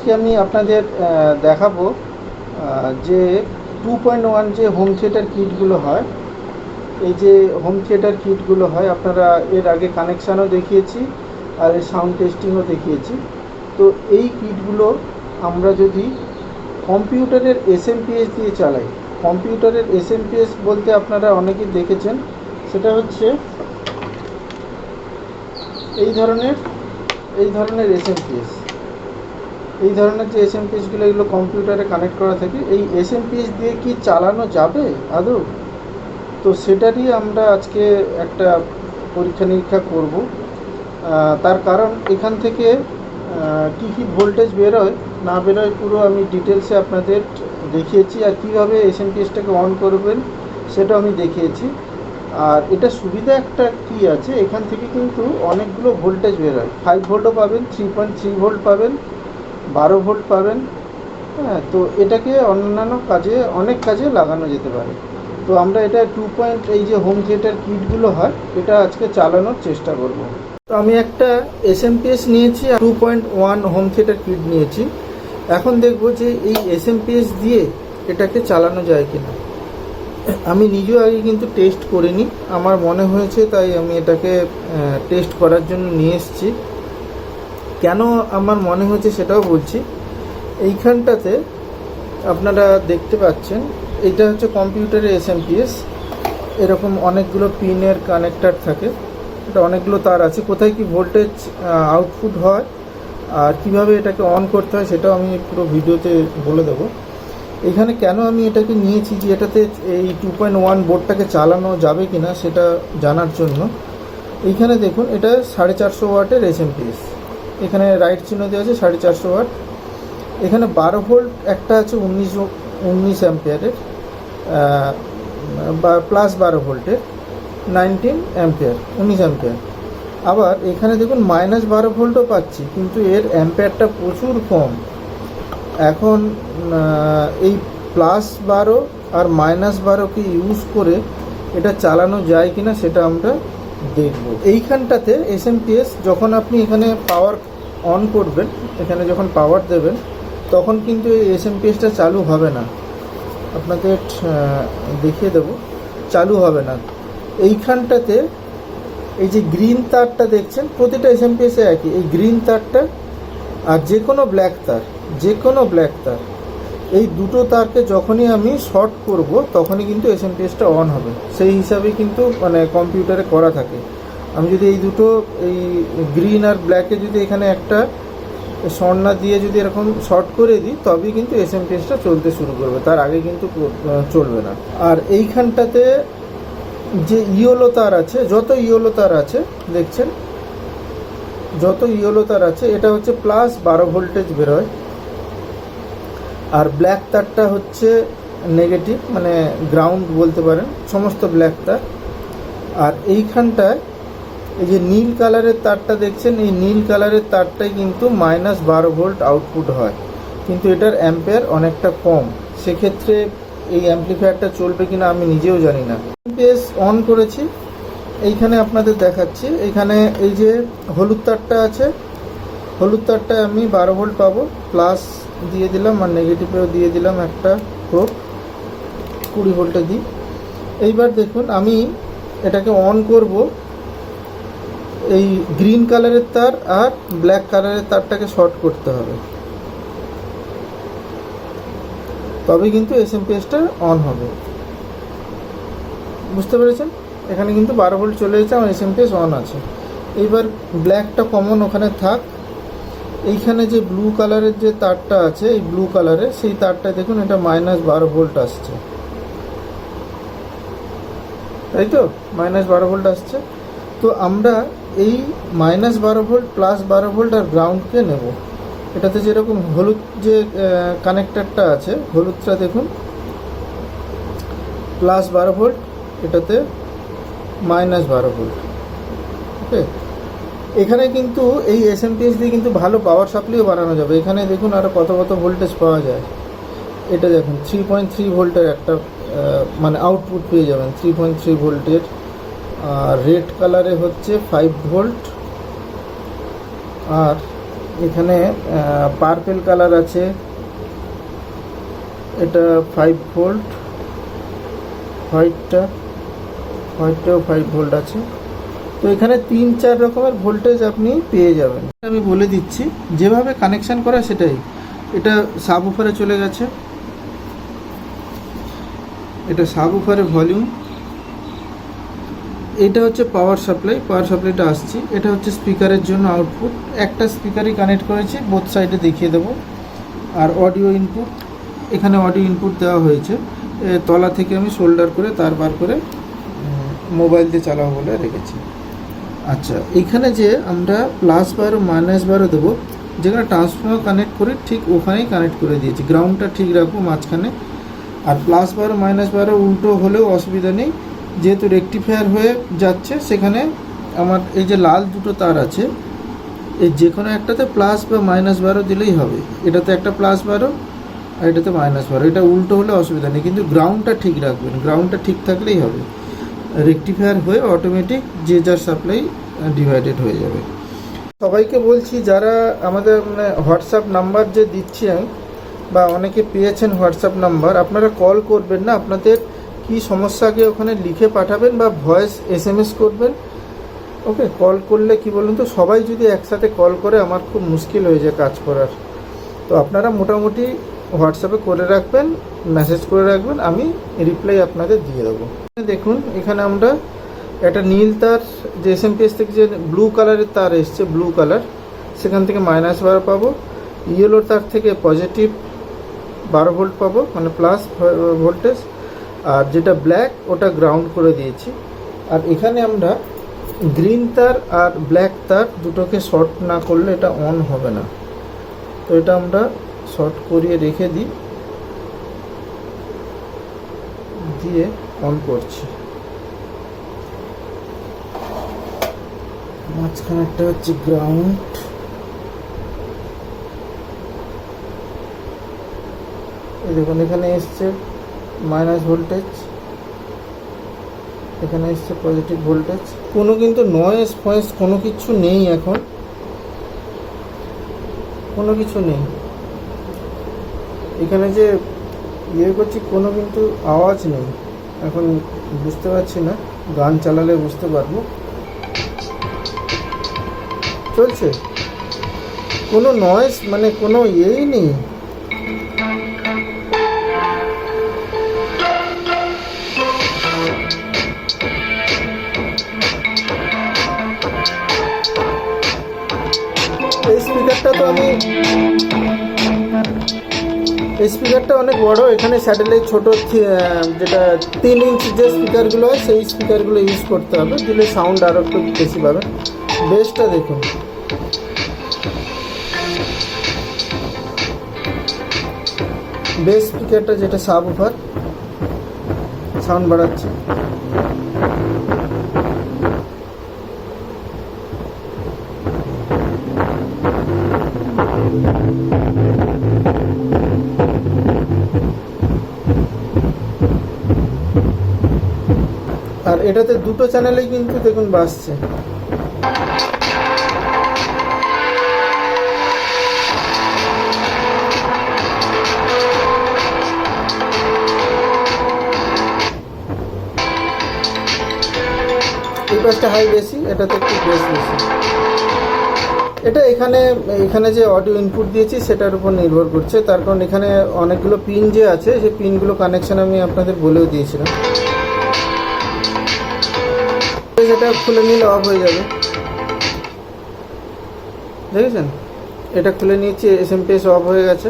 আজকে আমি আপনাদের দেখাবো যে 2.1 যে হোম থিয়েটার কিটগুলো হয়, এই যে হোম থিয়েটার কিটগুলো হয়, আপনারা এর আগে কানেকশানও দেখিয়েছি আর এই সাউন্ড টেস্টিংও দেখিয়েছি। তো এই কিটগুলো আমরা যদি কম্পিউটারের এসএমপিএস দিয়ে চালাই, কম্পিউটারের এসএমপিএস বলতে আপনারা অনেকেই দেখেছেন, সেটা হচ্ছে এই ধরনের এসএমপিএস, এই ধরনের যে এসএমপিএসগুলো, এগুলো কম্পিউটারে কানেক্ট করা থাকে। এই এসএমপিএস দিয়ে কি চালানো যাবে আদৌ? তো সেটারই আমরা আজকে একটা পরীক্ষা নিরীক্ষা করব। তার কারণ এখান থেকে কি কি ভোল্টেজ বেরোয় না বেরোয় পুরো আমি ডিটেলসে আপনাদের দেখিয়েছি, আর কীভাবে এসএমপিএসটাকে অন করবেন সেটাও আমি দেখিয়েছি। আর এটা সুবিধা একটা কি আছে, এখান থেকে কিন্তু অনেকগুলো ভোল্টেজ বেরোয়। 5 ভোল্টও পাবেন, 3.3 ভোল্ট পাবেন, 12 ভোল্ট পাবেন। হ্যাঁ, তো এটাকে অন্যান্য কাজে, অনেক কাজে লাগানো যেতে পারে। তো আমরা এটা এই যে হোম থিয়েটার কিটগুলো হয়, এটা আজকে চালানোর চেষ্টা করব। তো আমি একটা এসএমপিএস নিয়েছি, 2.1 হোম থিয়েটার কিট নিয়েছি। এখন দেখব যে এই এসএমপিএস দিয়ে এটাকে চালানো যায় কিনা। আমি নিজেও আগে কিন্তু টেস্ট করিনি, আমার মনে হয়েছে তাই আমি এটাকে টেস্ট করার জন্য নিয়ে এসেছি। কেন আমার মনে হয়েছে সেটাও বলছি। এইখানটাতে আপনারা দেখতে পাচ্ছেন, এটা হচ্ছে কম্পিউটারের এসএমপিএস। এরকম অনেকগুলো পিনের কানেক্টার থাকে, এটা অনেকগুলো তার আছে। কোথায় কি ভোল্টেজ আউটপুট হয় আর কিভাবে এটাকে অন করতে হয় সেটাও আমি পুরো ভিডিওতে বলে দেবো। এখানে কেন আমি এটাকে নিয়েছি, যে এটাতে এই 2.1 বোর্ডটাকে চালানো যাবে কি না সেটা জানার জন্য। এইখানে দেখুন, এটা 450 ওয়াটের এসএমপিএস, এখানে রাইট চিহ্ন দেওয়া আছে 450 ওয়াট। এখানে 12 ভোল্ট একটা আছে, 19 অ্যাম্পিয়ারের বা প্লাস 12 ভোল্টের 19 অ্যাম্পিয়ার, 19 অ্যাম্পিয়ার। আবার এখানে দেখুন -12 ভোল্টও পাচ্ছি, কিন্তু এর অ্যাম্পিয়ারটা প্রচুর কম। এখন এই +12 আর -12কে ইউজ করে এটা চালানো যায় কিনা সেটা আমরা দেখব। এইখানটাতে এসএমপিএস যখন আপনি এখানে পাওয়ার অন করবেন, এখানে যখন পাওয়ার দেবেন, তখন কিন্তু এই এসএমপিএসটা চালু হবে না। আপনাদের দেখিয়ে দেব, চালু হবে না। এইখানটাতে এই যে গ্রিন তারটা দেখছেন, প্রতিটা এসএমপিএসে একই, এই গ্রিন তারটা আর যে কোনো ব্ল্যাক তার, এই দুটো তারকে যখনই আমি শর্ট করব তখনই কিন্তু এসএমপিএসটা অন হবে। সেই হিসাবেই কিন্তু মানে কম্পিউটারে করা থাকে। আমি যদি এই দুটো, এই গ্রিন আর ব্ল্যাকে যদি এখানে একটা সর্না দিয়ে যদি এরকম শর্ট করে দিই, তবেই কিন্তু এসএমপিএসটা চলতে শুরু করবে, তার আগে কিন্তু চলবে না। আর এইখানটাতে যে ইয়েলো তার আছে, যত ইয়েলো তার আছে দেখছেন, যত ইয়েলো তার আছে, এটা হচ্ছে +12 ভোল্টেজ বেরোয়। আর ব্ল্যাক তারটা হচ্ছে নেগেটিভ, মানে গ্রাউন্ড বলতে পারেন, সমস্ত ব্ল্যাক তার। আর এইখানটায় এই যে নীল কালারের তারটা দেখছেন, এই নীল কালারের তারটাই কিন্তু -12 ভোল্ট আউটপুট হয়, কিন্তু এটার অ্যাম্পিয়ার অনেকটা কম। সেক্ষেত্রে এই অ্যাম্পলিফায়ারটা চলবে কিনা আমি নিজেও জানি না। এসএমপিএস অন করেছি, এইখানে আপনাদের দেখাচ্ছি। এইখানে এই যে হলুদ তারটা আছে, হলুদ তারটায় আমি 12 ভোল্ট পাবো, প্লাস দিয়ে দিলাম আর নেগেটিভেও দিয়ে দিলাম একটা প্রোব, 20 ভোল্টে দিই। এইবার দেখুন, আমি এটাকে অন করব, এই গ্রিন কালারের তার আর ব্ল্যাক কালারের তারটাকে শর্ট করতে হবে, তবে কিন্তু এসএমপিএসটা অন হবে। বুঝতে পেরেছেন? এখানে কিন্তু 12 ভোল্ট চলে এসেছে, আমার এসএমপিএস অন আছে। এইবার ব্ল্যাকটা কমন ওখানে থাক। এইখানে যে ব্লু কালারের যে তারটা আছে, এই ব্লু কালারের সেই তারটা দেখুন, এটা -12 ভোল্ট আসছে, তাই তো, -12 ভোল্ট আসছে। তো আমরা এই -12 ভোল্ট, +12 ভোল্ট আর গ্রাউন্ডকে নেব। এটাতে যেরকম হলুদ যে কানেক্টারটা আছে, হলুদটা দেখুন +12 ভোল্ট, এটাতে -12 ভোল্ট। ওকে, এখানে কিন্তু এই এসএমপিএস দিয়ে কিন্তু ভালো পাওয়ার সাপ্লাইও বানানো যাবে। এখানে দেখুন আরও কত ভোল্টেজ পাওয়া যায়। এটা দেখুন 3.3 ভোল্টের একটা মানে আউটপুট পেয়ে যাবেন, 3.3 ভোল্টের। আর রেড কালারে হচ্ছে 5 ভোল্ট, আর এখানে পার্পেল কালার আছে, এটা 5 ভোল্ট, হোয়াইটটাও 5 ভোল্ট আছে। তো এখানে 3-4 রকমের ভোল্টেজ আপনি পেয়ে যাবেন। আমি বলে দিচ্ছি যেভাবে কানেকশান করা সেটাই। এটা সাবউফারে চলে গেছে, এটা সাবউফারে ভলিউম, এটা হচ্ছে পাওয়ার সাপ্লাইটা আসছে, এটা হচ্ছে স্পিকারের জন্য আউটপুট। একটা স্পিকারই কানেক্ট করেছি, বোথ সাইডে দেখিয়ে দেবো। আর অডিও ইনপুট, এখানে অডিও ইনপুট দেওয়া হয়েছে, তলা থেকে আমি সোল্ডার করে তার বার করে মোবাইল দিয়ে চালাবো বলে রেখেছি। আচ্ছা, এখানে যে আমরা প্লাস বারো মাইনাস বারো দেবো, যেখানে ট্রান্সফর্মার কানেক্ট করে ঠিক ওখানেই কানেক্ট করে দিয়েছি। গ্রাউন্ডটা ঠিক রাখবো মাঝখানে। আর প্লাস বারো মাইনাস বারো উল্টো হলেও অসুবিধা নেই, যেহেতু রেকটিফায়ার হয়ে যাচ্ছে। সেখানে আমার এই যে লাল দুটো তার আছে, এই যে কোনো একটাতে প্লাস বা মাইনাস বারো দিলেই হবে। এটাতে একটা প্লাস বারো আর এটাতে মাইনাস বারো, এটা উল্টো হলে অসুবিধা নেই, কিন্তু গ্রাউন্ডটা ঠিক রাখবেন। গ্রাউন্ডটা ঠিক থাকলেই হবে, রেকটিফায়ার হয়ে অটোমেটিক যে যার সাপ্লাই ডিভাইডেড হয়ে যাবে। সবাইকে বলছি, যারা আমাদের হোয়াটসঅ্যাপ নাম্বার যে দিচ্ছি আমি, বা অনেকে পেয়েছেন হোয়াটসঅ্যাপ নাম্বার, আপনারা কল করবেন না। আপনাদের কি সমস্যাকে ওখানে লিখে পাঠাবেন বা ভয়েস SMS করবেন। ওকে, কল করলে কি বলুন তো, সবাই যদি একসাথে কল করে আমার খুব মুশকিল হয়ে যায় কাজ করার। তো আপনারা মোটামুটি হোয়াটসঅ্যাপে করে রাখবেন, মেসেজ করে রাখবেন, আমি রিপ্লাই আপনাদের দিয়ে দেবো। দেখুন এখানে আমরা একটা নীল তার, যে SMPS থেকে যে ব্লু কালারের তার এসছে, ব্লু কালার, সেখান থেকে মাইনাস 12 পাবো। ইয়েলো তার থেকে পজিটিভ 12 ভোল্ট পাবো, মানে প্লাস ভোল্টেজ। আর যেটা ব্ল্যাক, ওটা গ্রাউন্ড করে দিয়েছি। আর এখানে আমরা গ্রিন তার আর ব্ল্যাক তার দুটোকে শর্ট না করলে এটা অন হবে না। তো এটা আমরা শর্ট করিয়ে রেখে দিই, দিয়ে অন করছি। মাঝখানে একটা হচ্ছে গ্রাউন্ড, এই দেখুন এখানে এসছে মাইনাস ভোল্টেজ, এখানে এসছে পজিটিভ ভোল্টেজ। কোনো কিন্তু নয়েজ ফয়েস কোনো কিছু নেই, এখন কোনো কিছু নেই। এখানে যে করছি কোনো কিন্তু আওয়াজ নেই। এখন বুঝতে পারছি না, গান চালালে বুঝতে পারবো। চলছে, কোনো নয়েজ মানে কোনো নেই। এই স্পিকারটা অনেক বড়। এখানে স্যাটেলাইট ছোট, যেটা 3 ইঞ্চ যে স্পিকারগুলো হয় সেই স্পিকারগুলো ইউজ করতে হবে, দিলে সাউন্ড আরও একটু বেশি পাবেন। বেসটা দেখুন, বেস স্পিকারটা যেটা সাবউফার, সাউন্ড বাড়াচ্ছে। আর এটাতে দুটো চ্যানেলেই কিন্তু দেখুন বাজছে। এই পাশটা হাই বেশি, এটাতে একটু বেশ বেশি। এটা এখানে যে অডিও ইনপুট দিয়েছি সেটার উপর নির্ভর করছে, তার কারণ এখানে অনেকগুলো পিন যে আছে, সেই পিনগুলো কানেকশান আমি আপনাদের বলেও দিয়েছিলাম। এটা খুলে নিলে অফ হয়ে যাবে, দেখেছেন? এটা খুলে নিয়েছি, SMPS অফ হয়ে গেছে।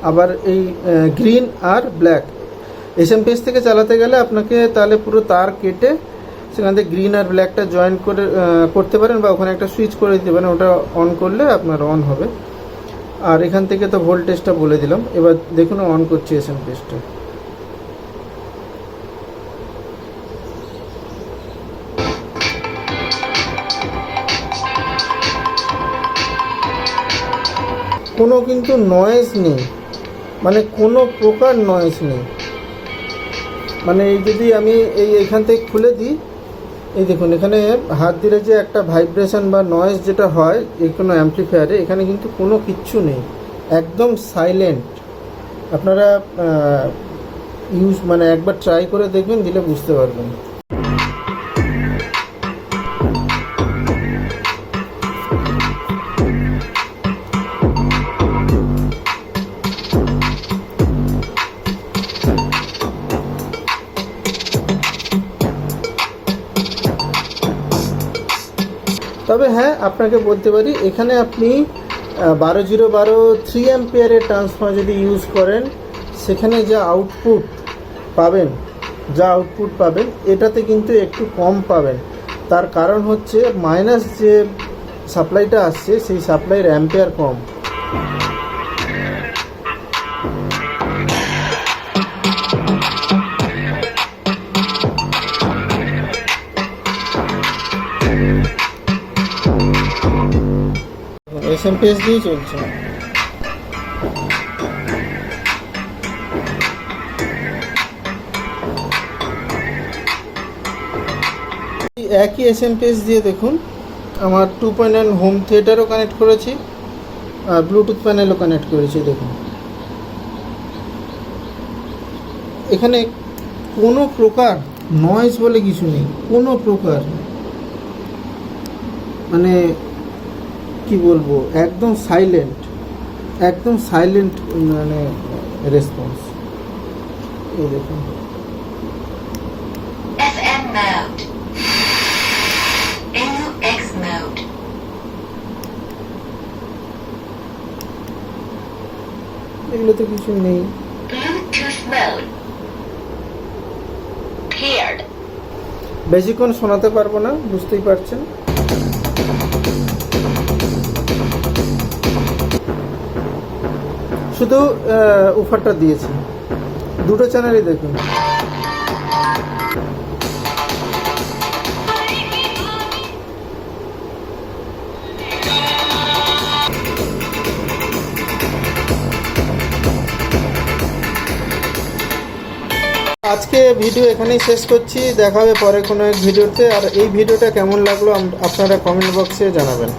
আবার এই গ্রিন আর ব্ল্যাক SMPS থেকে চালাতে গেলে আপনাকে তাহলে পুরো তার কেটে সেখান থেকে গ্রিন আর ব্ল্যাকটা জয়েন করতে পারেন, বা ওখানে একটা সুইচ করে দিতে পারেন, ওটা অন করলে আপনার অন হবে। আর এখান থেকে তো ভোল্টেজটা বলে দিলাম। এবার দেখুন অন করছি SMPSটা। কোনো কিন্তু নয়েজ নেই, মানে কোনো প্রকার নয়েজ নেই। মানে এই যদি আমি এইখান থেকে খুলে দিই, এই দেখুন এখানে হাত দিলে যে একটা ভাইব্রেশন বা নয়েজ যেটা হয় এই কোনো অ্যাম্পলিফায়ারে, এখানে কিন্তু কোনো কিচ্ছু নেই, একদম সাইলেন্ট। আপনারা মানে একবার ট্রাই করে দেখবেন, দিলে বুঝতে পারবেন। তবে হ্যাঁ, আপনাকে বলতে পারি এখানে আপনি 12012 3 অ্যাম্পিয়ারের ট্রান্সফর্মার যদি ইউজ করেন, সেখানে যা আউটপুট পাবেন এটাতে কিন্তু একটু কম পাবেন। তার কারণ হচ্ছে মাইনাস যে সাপ্লাইটা আসছে সেই সাপ্লাইয়ের অ্যাম্পিয়ার কম। এসএমপিএস দিয়ে চলছে। একই এসএমপিএস দিয়ে দেখুন আমার 2.9 হোম থিয়েটারও কানেক্ট করেছি, আর ব্লুটুথ প্যানেলও কানেক্ট করেছি। দেখুন এখানে কোনো প্রকার নয়েজ বলে কিছু নেই, কোনো প্রকার, মানে কি বলবো, একদম সাইলেন্ট মানে রেসপন্স। এই দেখুন FM mode, NUX mode, এগুলো তো কিছু নেই। Bluetooth mode, paired, বেশিক্ষণ শোনাতে পারবো না, বুঝতেই পারছেন। শুধু অফারটা দিয়েছি, দুটো চ্যানেলই দেখুন। আজকে ভিডিও এখানেই শেষ করছি, দেখা হবে পরে কোনো এক ভিডিওতে। আর এই ভিডিওটা কেমন লাগলো আপনারা কমেন্ট বক্সে জানাবেন।